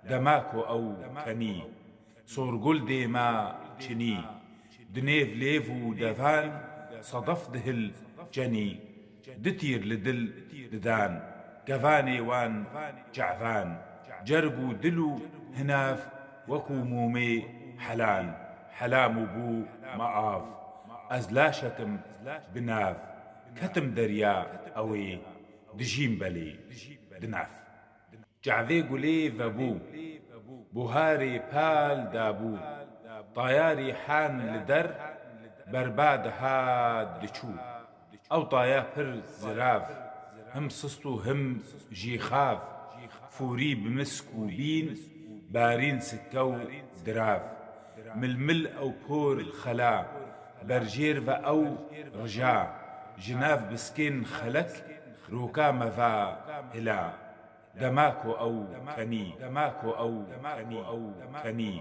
دەماکۆ ئەو کەنی سۆرگول دێما چنی دنێڤ لێڤ و دەڤان سەدەف دهل جەنی دتیر لە دل ددان گەڤانێ وان جەعڤان جەرگ و دل و هناف وەکو مومێ حەلان حەلام و بوو مەئاڤ ئەز لاشەکم بناف کەتم دەریا ئەوێ دژیم بەلێ دناف جەعڤێ گولێ ڤەبوو بوهارێ پال دابوو تایاری حان لە دەر بەرباد هات دچوو ئەو تایە پر زراف هم سست و هم ژیخاف فوری بمسک و بین بارین سکە و دراف ململ ئەو پۆر خەلا بەرژێر بە ئەو ڕژا ژناف بسکێن خەلەک ڕووکا مەڤا هلا دەماکۆ ئەو کەنی